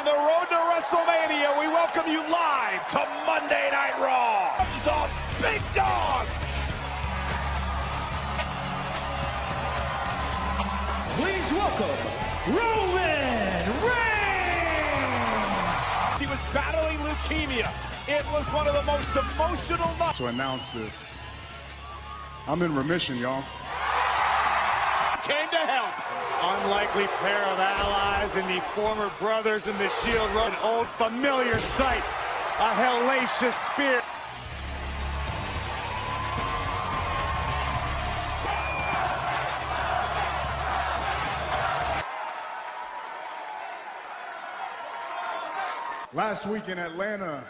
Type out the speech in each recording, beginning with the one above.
On the road to WrestleMania, we welcome you live to Monday Night Raw. The big dog. Please welcome Roman Reigns. He was battling leukemia. It was one of the most emotional nights. To announce this, I'm in remission, y'all. Came to help. Unlikely pair of allies in the former brothers in the Shield Road. An old familiar sight. A hellacious spear. Last week in Atlanta,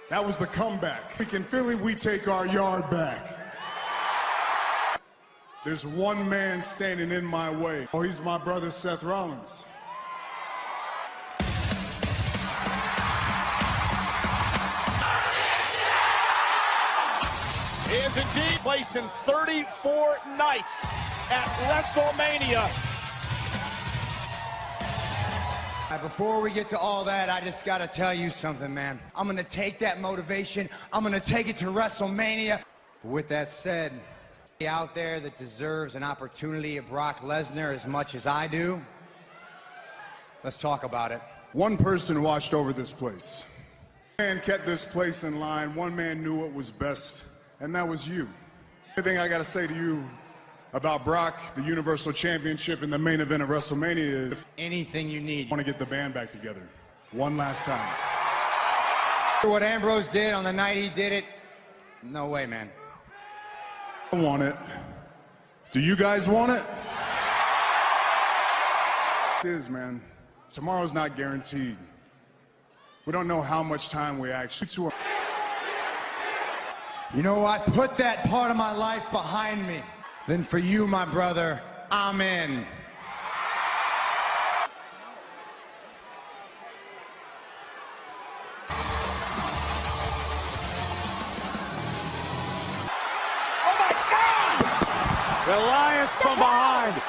that was the comeback. Week in Philly, we take our yard back. There's one man standing in my way. Oh, he's my brother, Seth Rollins. He is indeed placing 34 nights at WrestleMania. Before we get to all that, I just gotta tell you something, man. I'm gonna take that motivation, I'm gonna take it to WrestleMania. But with that said, out there that deserves an opportunity of Brock Lesnar as much as I do, let's talk about it. One person watched over this place. One man kept this place in line. One man knew what was best, and that was you. Everything I gotta say to you about Brock, the Universal Championship, and the main event of WrestleMania is Anything you need. I want to get the band back together one last time. What Ambrose did on the night he did it, no way, man. I want it. Do you guys want it? It is, man. Tomorrow's not guaranteed. We don't know how much time we actually to. You know what? Put that part of my life behind me. Then for you, my brother, I'm in. Elias from behind.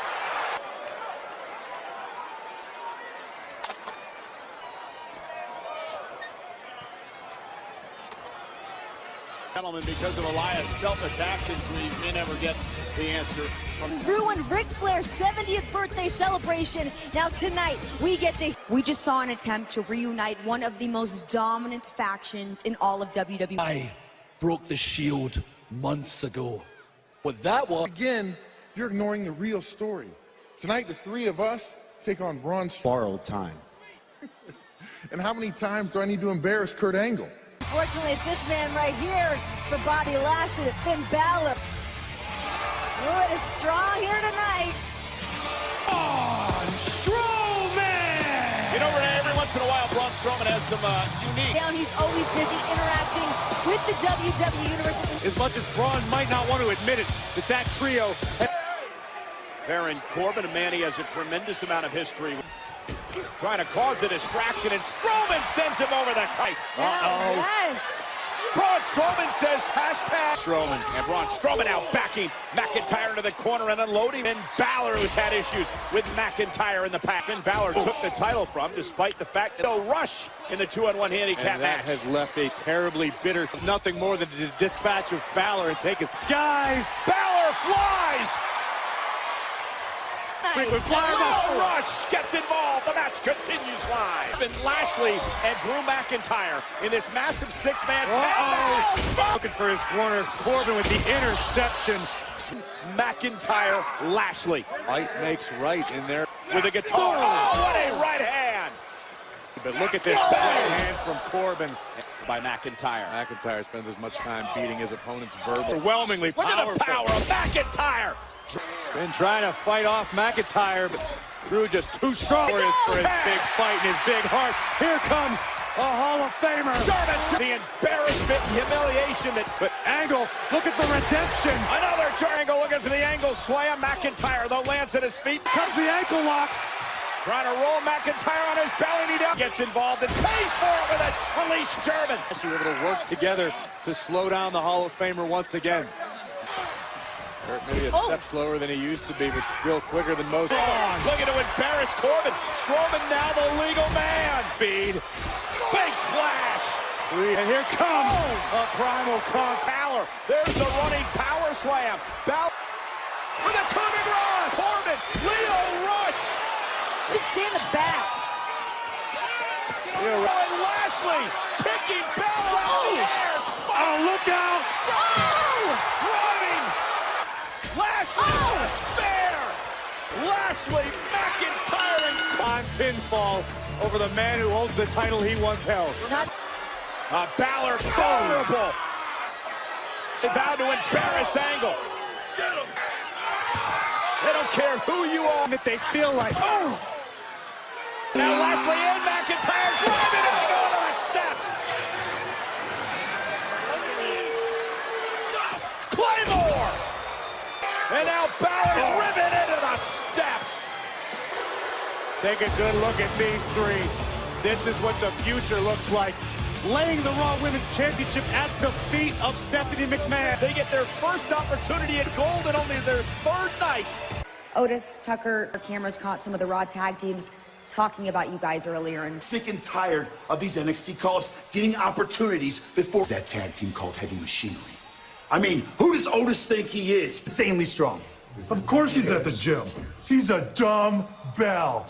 Gentlemen, because of Elias' selfish actions, we may never get the answer. Ruined Ric Flair's 70th birthday celebration. Now tonight, we get to... We just saw an attempt to reunite one of the most dominant factions in all of WWE. I broke the Shield months ago. With that one, Again, you're ignoring the real story. Tonight, the three of us take on Braun borrowed time. And how many times do I need to embarrass Kurt Angle? Unfortunately, it's this man right here for Bobby Lashley, the Finn Balor. Oh, it is strong here tonight. Braun Strowman! You know, Renee, every once in a while, Braun Strowman has some unique... Down, he's always busy interacting with the WWE Universe. As much as Braun might not want to admit it, that trio... Baron Corbin, a man he has a tremendous amount of history. Trying to cause a distraction, and Strowman sends him over the tight. Uh-oh. Yes. Braun Strowman says Strowman. And Braun Strowman now backing McIntyre into the corner and unloading. And Balor, who's had issues with McIntyre in the past. Finn Balor took the title from, despite the fact that no rush in the 2-on-1 handicap And that match. has left a terribly bitter... Nothing more than the dispatch of Balor and take his skies. Balor flies! Frequent flyer. No rush gets involved. The match continues live. And Lashley and Drew McIntyre in this massive six-man tag match. Looking for his corner. Corbin with the interception. McIntyre, Lashley. Might makes right in there. With a guitar. Oh, what a right hand. But look at this right hand from Corbin. By McIntyre. McIntyre spends as much time beating his opponent's verbal. Overwhelmingly Look powerful. at the power of McIntyre. Been trying to fight off McIntyre, but Drew just too strong for his big fight and his big heart. Here comes a Hall of Famer. German, the embarrassment and humiliation that... But Angle looking for redemption. Another Angle looking for the Angle slam. McIntyre, though, lands at his feet. Comes the ankle lock. Trying to roll McIntyre on his belly, and he gets involved and pays for it with a release German. She was able to work together to slow down the Hall of Famer once again. Kurt maybe a step slower than he used to be, but still quicker than most. Looking to embarrass Corbin. Strowman now the legal man. speed. Big splash. And here comes a primal conk. Balor, there's the running power slam. Balor with a coup de grace. Corbin, Leo Rush. Just stay in the back. And Lashley picking Balor out of the air. Oh, look out! Driving. Lashley spare. Lashley, McIntyre, and On pinfall over the man who holds the title he once held. Balor vulnerable. They vowed to embarrass Angle. They don't care who you are. That they feel like, Now Lashley and McIntyre driving out onto the steps. Claymore. And now Balor's driven into the steps. take a good look at these three. This is what the future looks like. Laying the Raw Women's Championship at the feet of Stephanie McMahon. They get their first opportunity at gold and only their third night. Otis, Tucker, our cameras caught some of the Raw tag teams talking about you guys earlier. And sick and tired of these NXT call-ups getting opportunities before that tag team called Heavy Machinery. I mean, who does Otis think he is? Insanely strong. Of course he's at the gym. He's a dumb bell.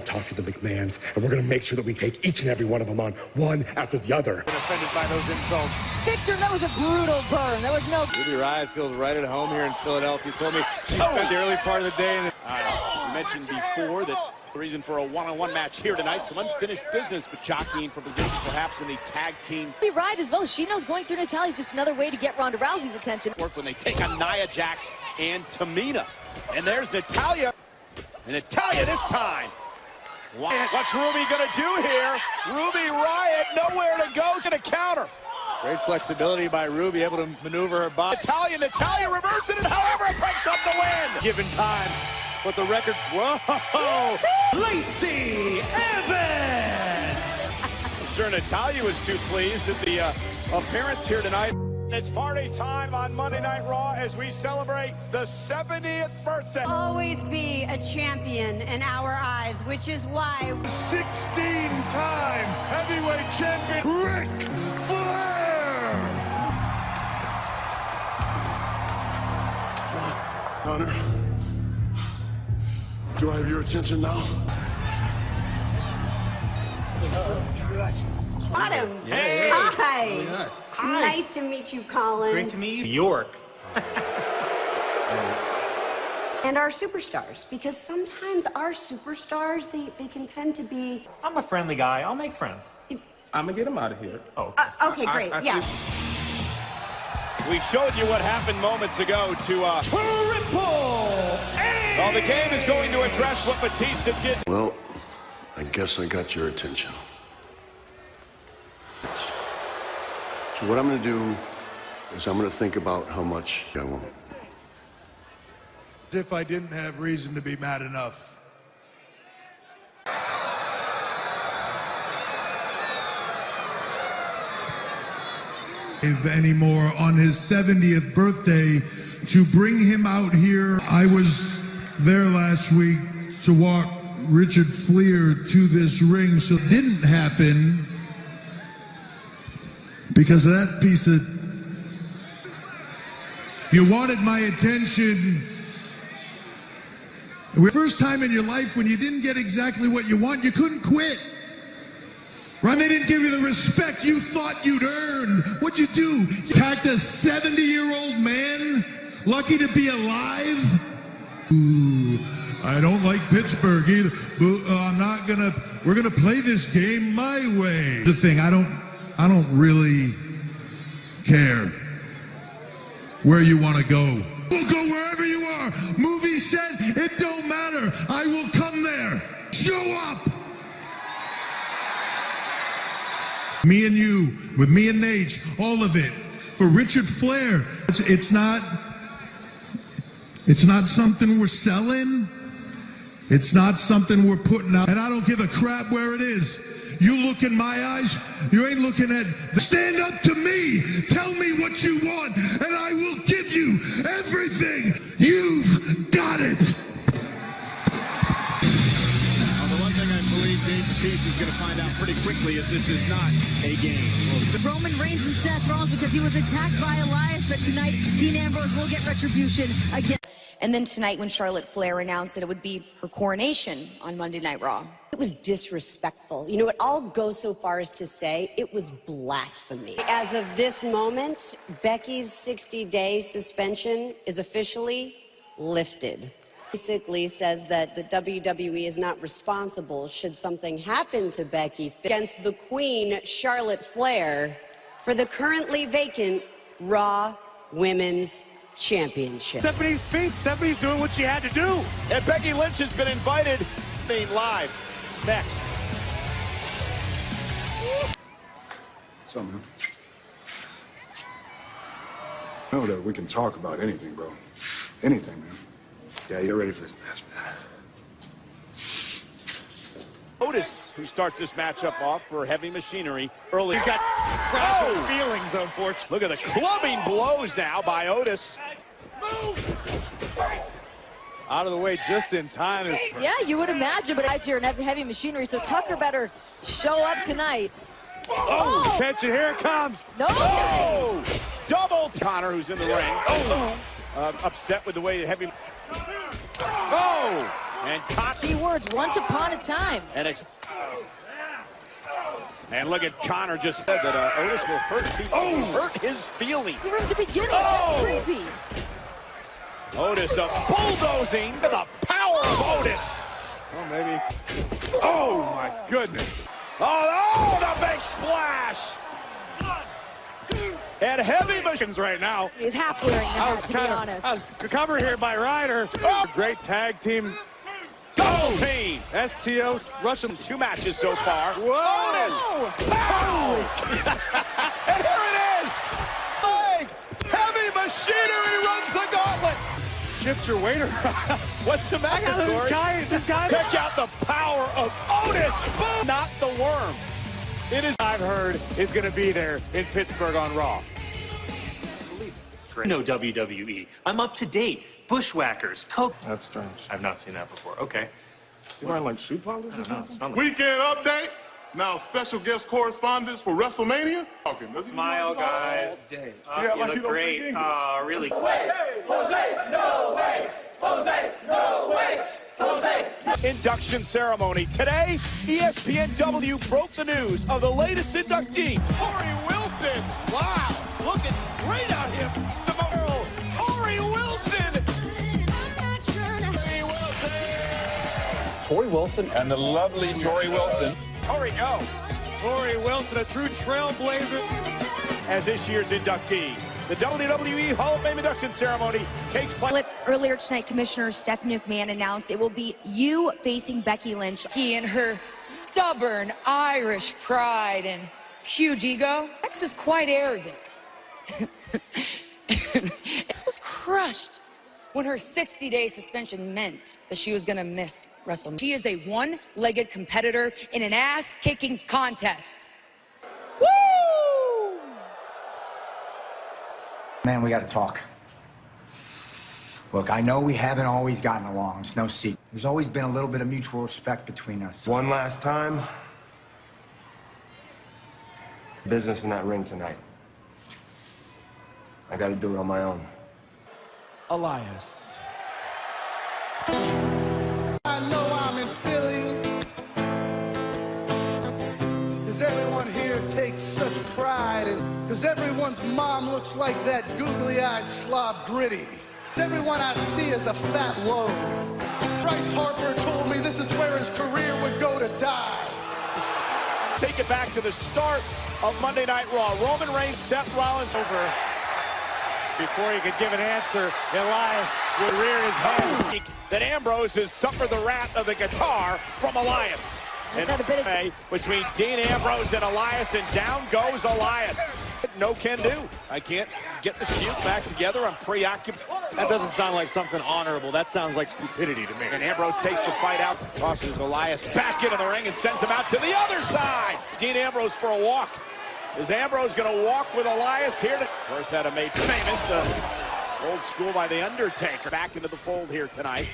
Talk to the McMahons, and we're going to make sure that we take each and every one of them on, one after the other. Been offended by those insults. Victor, that was a brutal burn. That was no... Ruby Riott feels right at home here in Philadelphia. Told me she spent the early part of the day in the... I mentioned before that the reason for a one-on-one match here tonight, some unfinished business, but jockeying for position perhaps in the tag team. Ruby Riott as well. She knows going through Natalya is just another way to get Ronda Rousey's attention. Work when they take on Nia Jax and Tamina. And there's Natalya. And Natalya this time. What's Ruby gonna do here? Ruby Riott nowhere to go to the counter. Great flexibility by Ruby, able to maneuver her body. Natalya reversing it, however, it breaks up the win. Given time, but the record, whoa! Lacey Evans! I'm sure Natalya was too pleased at the appearance here tonight. It's party time on Monday Night Raw as we celebrate the 70th birthday. Always be a champion in our eyes, which is why 16-time heavyweight champion Ric Flair! Hunter, do I have your attention now? Autumn. Hey. Hi. Hi. Nice to meet you, Colin. Great to meet you. York. And our superstars, because sometimes our superstars, they can tend to be... I'm a friendly guy. I'll make friends. I'm going to get him out of here. Oh. Okay, great. Yeah. We showed you what happened moments ago to Triple H! Well, the game is going to address what Batista did. Well, I guess I got your attention. So what I'm going to do is I'm going to think about how much I want. If I didn't have reason to be mad enough. Anymore on his 70th birthday to bring him out here. I was there last week to walk Richard Fliehr to this ring, so it didn't happen because of that piece of... You wanted my attention. First time in your life when you didn't get exactly what you want, you couldn't quit. Right? They didn't give you the respect you thought you'd earned. What'd you do? You attacked a 70-year-old man, lucky to be alive? Ooh, I don't like Pittsburgh either. We're gonna play this game my way. The thing, I don't really care where you want to go. We'll go wherever you are. Movie set, it don't matter. I will come there. Show up. Me and you, with me and Nate, all of it. For Richard Flair, it's not something we're selling. It's not something we're putting out. And I don't give a crap where it is. You look in my eyes, you ain't looking at... Stand up to me. Tell me what you want, and I will give you everything. You've got it. Dave Batista is going to find out pretty quickly as this is not a game. Roman Reigns and Seth Rollins because he was attacked by Elias, but tonight Dean Ambrose will get retribution again. And then tonight when Charlotte Flair announced that it would be her coronation on Monday Night Raw. It was disrespectful. You know what? I'll go so far as to say it was blasphemy. As of this moment, Becky's 60-day suspension is officially lifted. Basically says that the WWE is not responsible should something happen to Becky against the Queen, Charlotte Flair, for the currently vacant Raw Women's Championship. Stephanie's feet. Stephanie's doing what she had to do. And Becky Lynch has been invited. Live. Next. What's up, man? Know that we can talk about anything, bro. Anything, man. Yeah, you're ready for this match, man. Otis, who starts this matchup off for Heavy Machinery early. He's got fragile feelings, unfortunately. Look at the clubbing blows now by Otis. Out of the way just in time. Yeah, you would imagine, but guys here in Heavy Machinery, so Tucker better show up tonight. Oh! Catch it, here it comes. No! Oh! Double Connor, who's in the ring. Oh! Upset with the way Heavy... Oh! And Key words, once upon a time. And look at Connor just said that Otis will hurt his feelings. For him to begin with, that's creepy. Otis bulldozing to the power of Otis. Oh, maybe. Oh, my goodness. Oh, the big splash. And Heavy Machines right now. He's half wearing that, to be honest. I was covered here by Ryder. Oh. Great tag team. Double team. STO Russian. 2 matches so far. Whoa! Otis. Pow! And here it is. Heavy Machinery runs the gauntlet. Shift your weight around. What's the matter, Corey? This guy. Check out the power of Otis. Boom! Not the worm. It is. I've heard is going to be there in Pittsburgh on Raw. No WWE. I'm up to date. Bushwhackers, Coke. That's strange. I've not seen that before. Okay. Is he wearing like shoe polish or I don't know. It something? smells like... Weekend update. Now special guest correspondents for WrestleMania. Smile, guys. Yeah, you like look you don't great. speak English. Really. Jose, no way! Jose, no way! Jose! Induction ceremony. Today, ESPNW broke the news of the latest inductees. Tori Wilson. Wow. Looking great out here. The world. Tori Wilson. Tori Wilson and the lovely Tori Wilson. Tori, go. Tori Wilson, a true trailblazer. As this year's inductees, the WWE Hall of Fame induction ceremony takes place. Earlier tonight, Commissioner Stephanie McMahon announced it will be you facing Becky Lynch. He and her stubborn Irish pride and huge ego. Bex is quite arrogant. This was crushed when her 60-day suspension meant that she was going to miss WrestleMania. She is a one-legged competitor in an ass-kicking contest. Woo! Man, we got to talk. Look, I know we haven't always gotten along. It's no secret. There's always been a little bit of mutual respect between us. One last time. Business in that ring tonight. I got to do it on my own. Elias. I know I'm in Philly, 'cause everyone here takes such pride, and 'cause everyone's mom looks like that googly-eyed slob Gritty. Everyone I see is a fat load. Bryce Harper told me this is where his career would go to die. Take it back to the start of Monday Night Raw. Roman Reigns, Seth Rollins over. Before he could give an answer, Elias would rear his head. That Ambrose has suffered the wrath of the guitar from Elias. And a bit of... between Dean Ambrose and Elias, and down goes Elias. No can do. I can't get the Shield back together. I'm preoccupied. That doesn't sound like something honorable. That sounds like stupidity to me. And Ambrose takes the fight out. Tosses Elias back into the ring and sends him out to the other side. Dean Ambrose for a walk. Is Ambrose going to walk with Elias here? Of course, that made famous. Old school by The Undertaker. Back into the fold here tonight.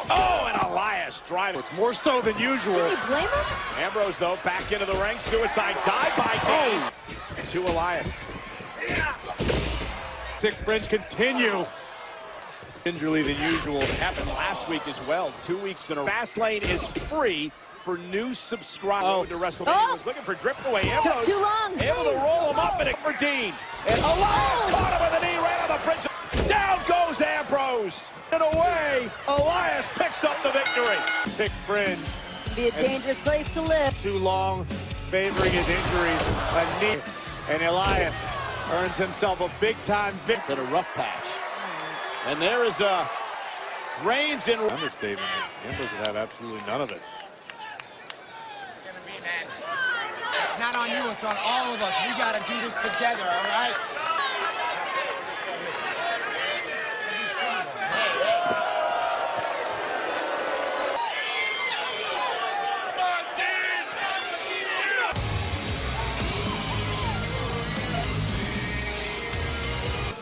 Oh, and Elias. Elias driving. It's more so than usual. Can you blame him? Ambrose, though, back into the ring. Suicide dive by Dean. To Elias. Sick Fringe continue. Injury than usual. It happened last week as well. 2 weeks in a row. Fastlane is free for new subscribers to WrestleMania. Was looking for drift away. Ambrose took too long. Able to roll him up and it for Dean. And Elias caught him with a knee right on the bridge. Down goes Ambrose. And away, Elias picks up the victory. Sick Fringe. Be a dangerous place to live. Too long, favoring his injuries. A knee. And Elias earns himself a big-time victory. In a rough patch. And there is Reigns in. Understatement. Ambrose would have absolutely none of it. It's not on you, it's on all of us. We gotta do this together, all right?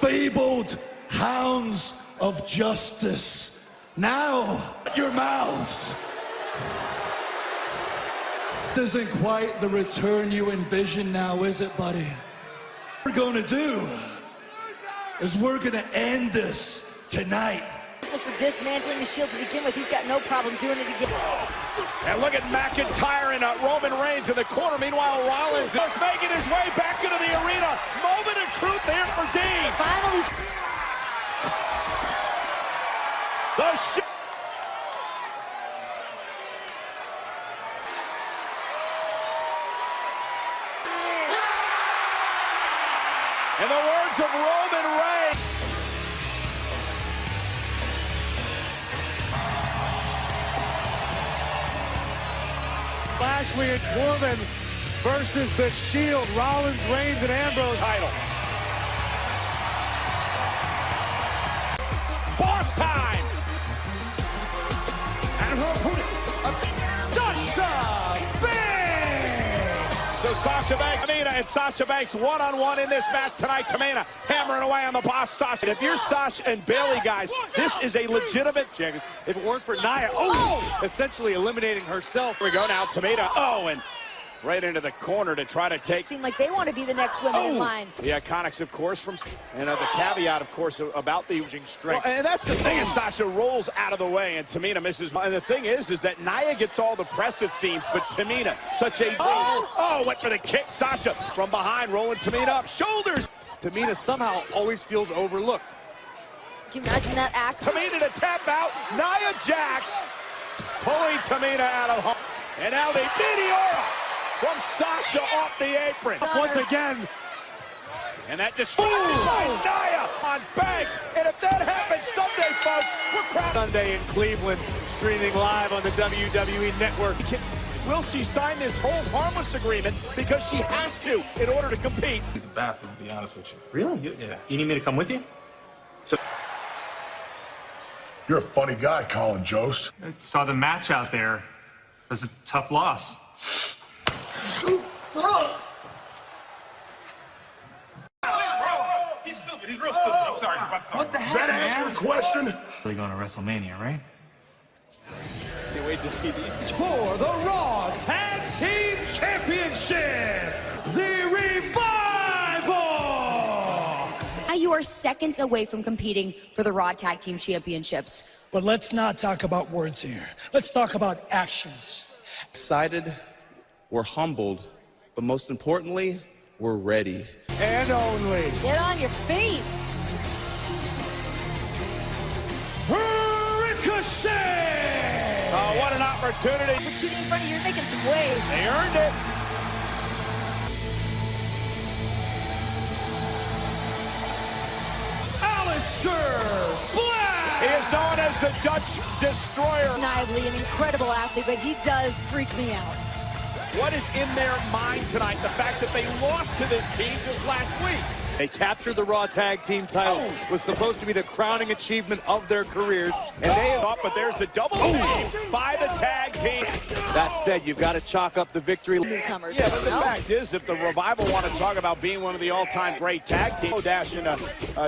Fabled hounds of justice, now at your mouths. Isn't quite the return you envision now, is it, buddy? What we're gonna do is we're gonna end this tonight. For dismantling the Shield to begin with, he's got no problem doing it again. And look at McIntyre and Roman Reigns in the corner. Meanwhile, Rollins is making his way back into the arena. Moment of truth here for Dean. Finally. The Shield. In the words of Roman Reigns. Lashley and Corbin versus the Shield. Rollins, Reigns, and Ambrose title. Boss time. And her opponent, Sasha Banks. So Sasha Banks, Tamina, and Sasha Banks one-on-one in this match tonight. Tamina hammering away on the boss, Sasha. If you're Sasha and Bayley, guys, this is a legitimate champion. If it weren't for Nia, essentially eliminating herself. Here we go now, Tamina. And right into the corner to try to take. Seem like they want to be the next women in line. The Iconics, of course, from and the caveat, of course, about the strength. Well, and that's the thing is Sasha rolls out of the way and Tamina misses. And the thing is that Nia gets all the press, it seems, but Tamina, such a went for the kick. Sasha from behind, rolling Tamina up, shoulders. Tamina somehow always feels overlooked. Can you imagine that act? Tamina to tap out. Nia Jax pulling Tamina out of home. And now the Meteora from Sasha off the apron. Once again. And that distracted by Nia on Banks. And if that happens Sunday, folks, we're crowded. Sunday in Cleveland, streaming live on the WWE Network. Will she sign this hold harmless agreement because she has to in order to compete? It's a bathroom, to be honest with you. Really? Yeah. You need me to come with you? You're a funny guy, Colin Jost. I saw the match out there. It was a tough loss. He's stupid. He's real stupid. I'm sorry. What the heck, Does that answer your question? Really going to WrestleMania, right? Can't wait to see these. For the Raw Tag Team Championship, the Revival! Now you are seconds away from competing for the Raw Tag Team Championships. But let's not talk about words here. Let's talk about actions. Excited, we're humbled, but most importantly, we're ready. And only. Get on your feet. Ricochet! Oh, what an opportunity. Put you in front of you, you're making some waves. They earned it. Aleister Black! He is known as the Dutch Destroyer. Undeniably an incredible athlete, but he does freak me out. What is in their mind tonight? The fact that they lost to this team just last week. They captured the Raw Tag Team titles. It was supposed to be the crowning achievement of their careers. And they have But there's the double team by the tag team. That said, you've got to chalk up the victory. Newcomers. Yeah, but the fact is, if the Revival want to talk about being one of the all-time great tag teams, Dash and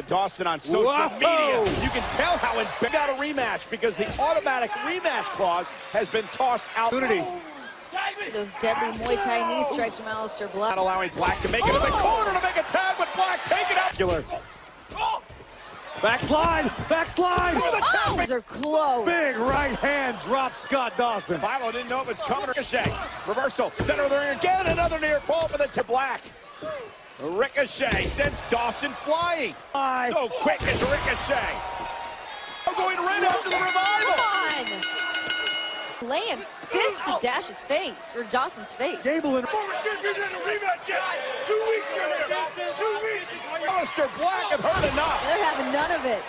Dawson on social media, you can tell how they got a rematch because the automatic rematch clause has been tossed out. Those deadly Muay Thai knee strikes from Aleister Black. Not allowing Black to make it in the corner to make a tag with Black. Take it out. Killer. Backslide! Backslide! Those are close. Big right hand drop Scott Dawson. Revival didn't know if it's coming. Ricochet. Reversal. Center of the ring again. Another near fall for the to Black. Ricochet sends Dawson flying. So quick as Ricochet. Going right after the Revival. Come on. Laying fist to Dash's face, or Dawson's face. Gable and Former champions in the rematch. 2 weeks you're here. 2 weeks. Aleister Black have heard enough. They're having none of it.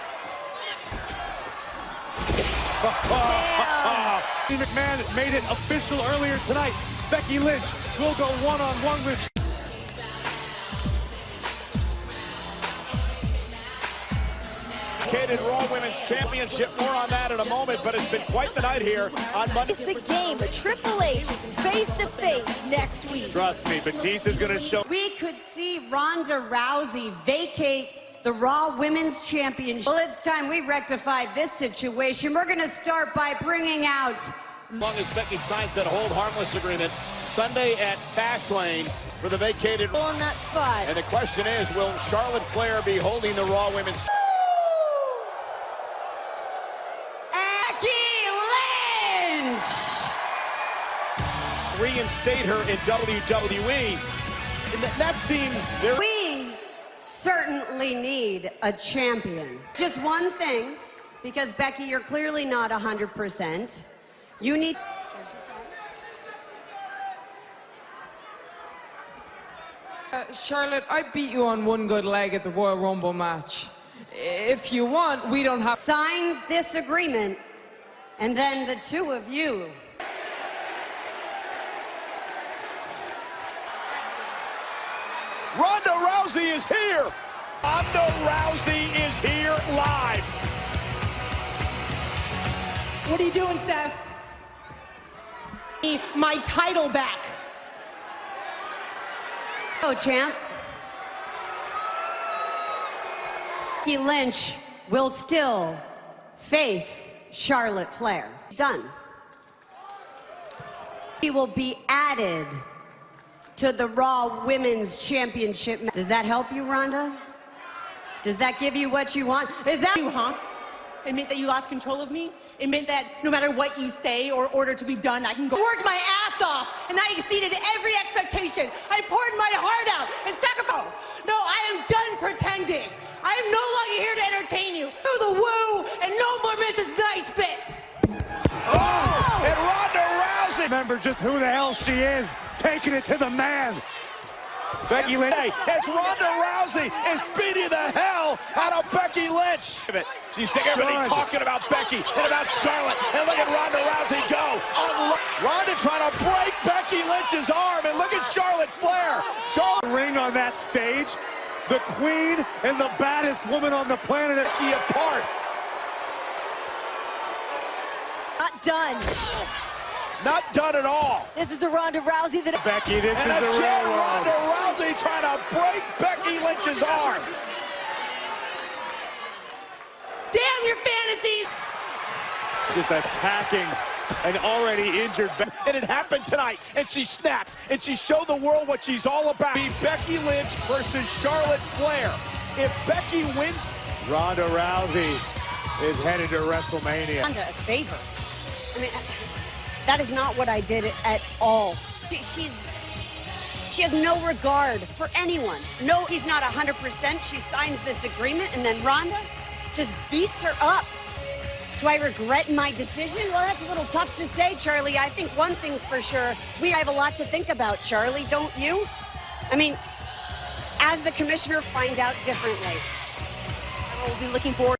Damn. McMahon made it official earlier tonight. Becky Lynch will go one-on-one with Raw Women's Championship. More on that in a moment, but it's been quite the night here on Monday. It's the game. Triple H face-to-face next week. Trust me, Batista's going to show. We could see Ronda Rousey vacate the Raw Women's Championship. Well, it's time we rectified this situation. We're going to start by bringing out... As long as Becky signs that hold harmless agreement Sunday at Fastlane for the vacated... On that spot. And the question is, will Charlotte Flair be holding the Raw Women's... reinstate her in WWE. And that seems very... We certainly need a champion. Just one thing, because Becky, you're clearly not 100%. You need... Charlotte, I beat you on one good leg at the Royal Rumble match. If you want, we don't have... Sign this agreement, and then the two of you... Ronda Rousey is here. Ronda Rousey is here live. What are you doing, Steph? My title back. Oh, champ. Becky Lynch will still face Charlotte Flair. Done. He will be added to the Raw Women's Championship. Does that help you, Ronda? Does that give you what you want? Is that you, huh? It meant that you lost control of me? It meant that no matter what you say or order to be done, I can go work my ass off, and I exceeded every expectation. I poured my heart out and sacrificed. No, I am done pretending. I am no longer here to entertain you. Do the woo, and no more Mrs. Nice Fit. Oh! And Ronda Rousey! Remember just who the hell she is, taking it to the man. Becky Lynch. As Ronda Rousey is beating the hell out of Becky Lynch. She's seeing everybody talking about Becky and about Charlotte. And look at Ronda Rousey go. Ronda trying to break Becky Lynch's arm. And look at Charlotte Flair. Charlotte ring on that stage. The queen and the baddest woman on the planet. Becky apart. Not done. Not done at all. This is the Ronda Rousey that... Becky, this is the real world. Ronda Rousey trying to break Becky Lynch's arm. Damn your fantasies! Just attacking an already injured Becky. And it happened tonight, and she snapped, and she showed the world what she's all about. Be Becky Lynch versus Charlotte Flair. If Becky wins... Ronda Rousey is headed to WrestleMania. Ronda a favor. I mean... That is not what I did at all. She has no regard for anyone. No, he's not 100%. She signs this agreement, and then Ronda just beats her up. Do I regret my decision? Well, that's a little tough to say, Charlie. I think one thing's for sure. We have a lot to think about, Charlie, don't you? I mean, as the commissioner, find out differently. We'll be looking forward